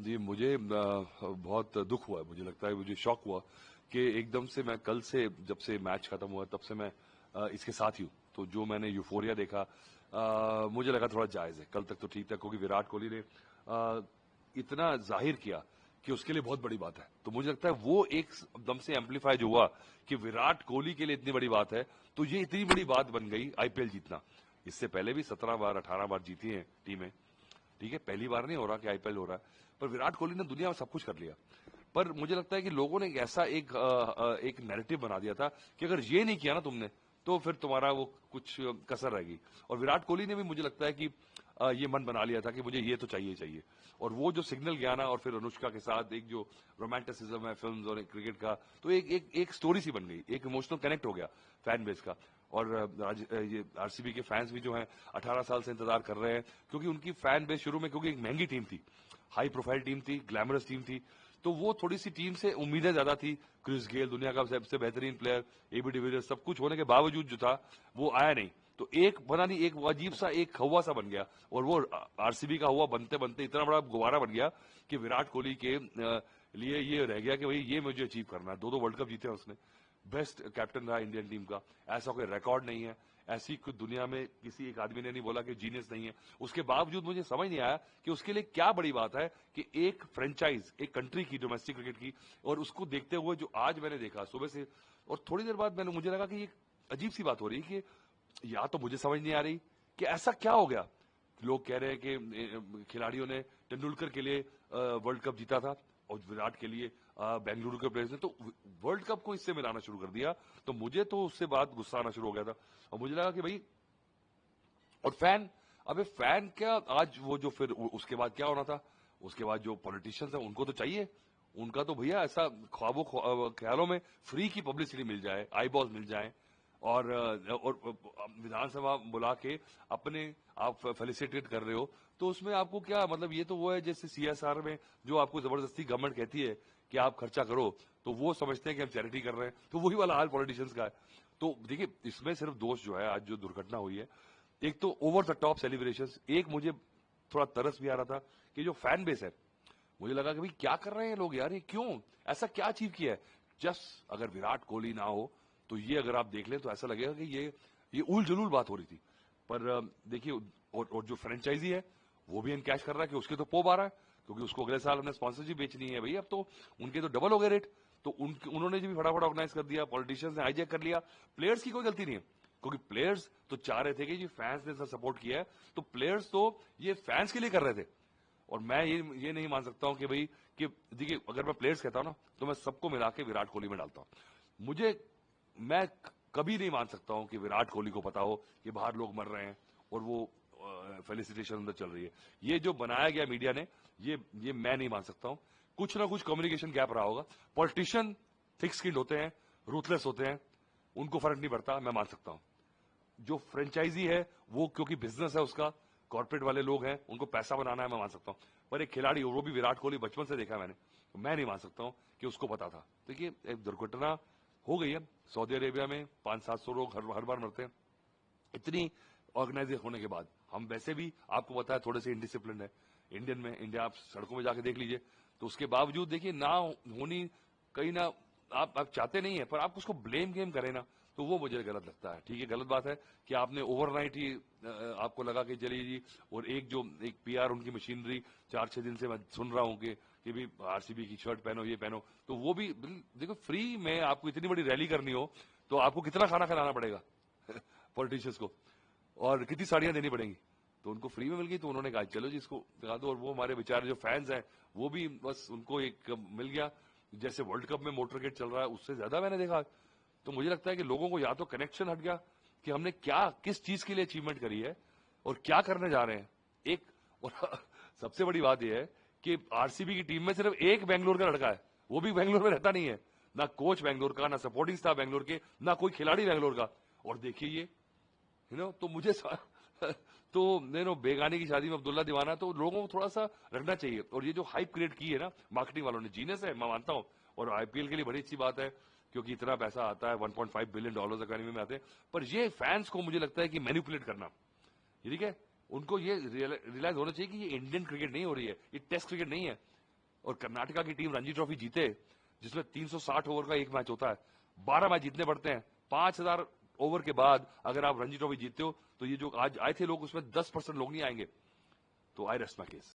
जी, मुझे बहुत दुख हुआ है, मुझे लगता है मुझे शॉक हुआ कि एकदम से मैं कल से जब से मैच खत्म हुआ तब से मैं इसके साथ ही हूँ। तो जो मैंने यूफोरिया देखा मुझे लगा थोड़ा जायज़ है। कल तक तो ठीक था क्योंकि विराट कोहली ने इतना ज़ाहिर किया कि उसके लिए बहुत बड़ी बात है। तो मुझे लगता है वो एकदम से एम्पलीफाई जो हुआ कि विराट कोहली के लिए इतनी बड़ी बात है, तो ये इतनी बड़ी बात बन गई आईपीएल जीतना। इससे पहले भी 17 बार 18 बार जीती हैं टीमें। ठीक है, पहली बार नहीं हो रहा कि आईपीएल हो रहा है, पर विराट कोहली ने दुनिया में सब कुछ कर लिया। पर मुझे लगता है कि लोगों ने एक नैरेटिव बना दिया था कि अगर ये नहीं किया ना तुमने तो फिर तुम्हारा वो कुछ कसर रहेगी। और विराट कोहली ने भी मुझे लगता है कि ये मन बना लिया था कि मुझे ये तो चाहिए चाहिए। और वो जो सिग्नल गया ना, और फिर अनुष्का के साथ एक जो रोमांटिसिज्म है फिल्म्स और क्रिकेट का, तो एक स्टोरी सी बन गई, एक इमोशनल कनेक्ट हो गया फैन बेस का। और ये आरसीबी के फैंस भी जो हैं 18 साल से इंतजार कर रहे हैं, क्योंकि उनकी फैन बेस शुरू में, क्योंकि एक महंगी टीम थी, हाई प्रोफाइल टीम थी, ग्लैमरस टीम थी, तो वो थोड़ी सी टीम से उम्मीदें ज्यादा थी। क्रिस गेल दुनिया का सबसे बेहतरीन प्लेयर, एबी डिविलियर्स, सब कुछ होने के बावजूद जो था वो आया नहीं। तो एक पता नहीं, एक अजीब सा एक हवा सा बन गया, और वो आरसीबी का हुआ बनते बनते इतना बड़ा गुब्बारा बन गया कि विराट कोहली के लिए ये रह गया कि भाई ये मुझे अचीव करना है। 2 वर्ल्ड कप जीते हैं उसने, बेस्ट कैप्टन रहा इंडियन टीम का, ऐसा कोई रिकॉर्ड नहीं है, ऐसी कोई दुनिया में किसी एक आदमी ने नहीं बोला कि जीनियस नहीं है। उसके बावजूद मुझे समझ नहीं आया कि उसके लिए क्या बड़ी बात है कि एक फ्रेंचाइज, एक कंट्री की, डोमेस्टिक क्रिकेट की, और उसको देखते हुए जो आज मैंने देखा सुबह से, और थोड़ी देर बाद मुझे लगा कि ये अजीब सी बात हो रही है कि या तो मुझे समझ नहीं आ रही कि ऐसा क्या हो गया। लोग कह रहे हैं कि खिलाड़ियों ने तेंदुलकर के लिए वर्ल्ड कप जीता था और विराट के लिए बेंगलुरु के प्लेयर्स ने तो वर्ल्ड कप को इससे मिलाना शुरू कर दिया। तो मुझे तो उससे बात गुस्सा आना शुरू हो गया था, और मुझे लगा कि भाई, और फैन, अबे फैन क्या, आज वो जो फिर उसके बाद क्या होना था, उसके बाद जो पॉलिटिशियंस हैं उनको तो चाहिए, उनका तो भैया ऐसा ख्यालों में फ्री की पब्लिसिटी मिल जाए, आई बॉल मिल जाए, और विधानसभा बुला के अपने आप फेलिसिटेट कर रहे हो, तो उसमें आपको क्या मतलब, ये तो वो है जैसे सीएसआर में जो आपको जबरदस्ती गवर्नमेंट कहती है कि आप खर्चा करो, तो वो समझते हैं कि हम चैरिटी कर रहे हैं, तो वही वाला हाल पॉलिटिशियंस का है। तो देखिए, इसमें सिर्फ दोष जो है, आज जो दुर्घटना हुई है, एक तो ओवर द टॉप सेलिब्रेशंस, एक मुझे थोड़ा तरस भी आ रहा था कि जो फैन बेस है, मुझे लगा कि भाई क्या कर रहे हैं लोग यार, ये क्यों, ऐसा क्या अचीव किया है। जस्ट अगर विराट कोहली ना हो तो ये अगर आप देख लें तो ऐसा लगेगा कि ये उल जलूल बात हो रही थी। पर देखिए, और जो फ्रेंचाइजी है वो भी इनकैश कर रहा है कि उसके तो पोब आ रहा है, क्योंकि उसको अगले साल हमने स्पॉन्सरशिप बेचनी है भाई, अब तो उनके तो डबल हो गए रेट। तो उन्होंने भी फटाफट ऑर्गेनाइज कर दिया, पॉलिटिशियंस ने हाईजैक कर लिया। प्लेयर्स की कोई गलती नहीं है, क्योंकि प्लेयर्स तो चाह रहे थे कि जी फैंस ने सपोर्ट किया है, तो प्लेयर्स तो ये फैंस के लिए कर रहे थे। और मैं ये नहीं मान सकता हूं कि भाई, कि देखिए, अगर मैं प्लेयर्स कहता हूं ना, तो मैं सबको मिला के विराट कोहली में डालता हूं। मैं कभी नहीं मान सकता हूं कि विराट कोहली को पता हो कि बाहर लोग मर रहे हैं और वो फेलिसिटेशन अंदर चल रही है। ये जो बनाया गया मीडिया ने, ये मैं नहीं मान सकता हूं। कुछ ना कुछ कम्युनिकेशन गैप रहा होगा। पॉलिटिशियन थिक स्किन्ड होते हैं, रूथलेस होते हैं, उनको फर्क नहीं पड़ता, मैं मान सकता हूं। जो फ्रेंचाइजी है वो क्योंकि बिजनेस है उसका, कॉर्पोरेट वाले लोग हैं, उनको पैसा बनाना है, मैं मान सकता हूं। पर एक खिलाड़ी, वो भी विराट कोहली, बचपन से देखा मैंने, मैं नहीं मान सकता हूं कि उसको पता था। देखिए, एक दुर्घटना हो गई है सऊदी अरेबिया में, 500-700 लोग हर बार मरते हैं, इतनी ऑर्गेनाइज होने के बाद। हम वैसे भी, आपको पता है, थोड़े से इनडिसिप्लिन है इंडियन में, इंडिया आप सड़कों में जाके देख लीजिए, तो उसके बावजूद देखिए ना होनी, कहीं ना, आप चाहते नहीं है, पर आप उसको ब्लेम गेम करें ना, तो वो मुझे गलत लगता है। ठीक है, गलत बात है कि आपने ओवरनाइट ही आपको लगा कि चलिए जी, और एक पीआर उनकी मशीनरी 4-6 दिन से मैं सुन रहा हूं कि भी आरसीबी की शर्ट पहनो, ये पहनो, तो वो भी देखो, फ्री में आपको इतनी बड़ी रैली करनी हो तो आपको कितना खाना खिलाना पड़ेगा पॉलिटिशियंस को, और कितनी साड़ियां देनी पड़ेंगी। तो उनको फ्री में मिल गई, तो उन्होंने कहा चलो जी इसको दिखा दो। और वो हमारे बेचारे जो फैंस हैं, वो भी बस उनको एक मिल गया, जैसे वर्ल्ड कप में मोटरगेट चल रहा है उससे ज्यादा मैंने देखा। तो मुझे लगता है कि लोगों को या तो कनेक्शन हट गया कि हमने क्या, किस चीज के लिए अचीवमेंट करी है और क्या करने जा रहे हैं। एक और सबसे बड़ी बात यह है कि आरसीबी की टीम में सिर्फ एक बेंगलोर का लड़का है, वो भी बेंगलोर में रहता नहीं है, ना कोच बेंगलोर का, ना सपोर्टिंग स्टाफ बेंगलोर के, ना कोई खिलाड़ी बेंगलोर का। और देखिए ये, तो मुझे तो बेगानी की शादी में अब्दुल्ला दीवाना, तो लोगों को थोड़ा सा रखना चाहिए। और ये जो हाइप क्रिएट की है ना मार्केटिंग वालों ने, जीनियस है, मैं मानता हूं। और आईपीएल के लिए बड़ी अच्छी बात है, क्योंकि इतना पैसा आता है, 1.5 बिलियन डॉलर इकोनॉमी में आते हैं। पर ये फैंस को मुझे लगता है कि मैनिपुलेट करना, ये ठीक है, उनको ये रियलाइज होना चाहिए कि ये इंडियन क्रिकेट नहीं हो रही है, ये टेस्ट क्रिकेट नहीं है। और कर्नाटका की टीम रणजी ट्रॉफी जीते, जिसमें 360 ओवर का एक मैच होता है, 12 मैच जीतने पड़ते हैं, 5000 ओवर के बाद अगर आप रणजी ट्रॉफी जीतते हो तो ये जो आज आए थे लोग उसमें 10% लोग नहीं आएंगे। तो आई रेस्ट माय केस।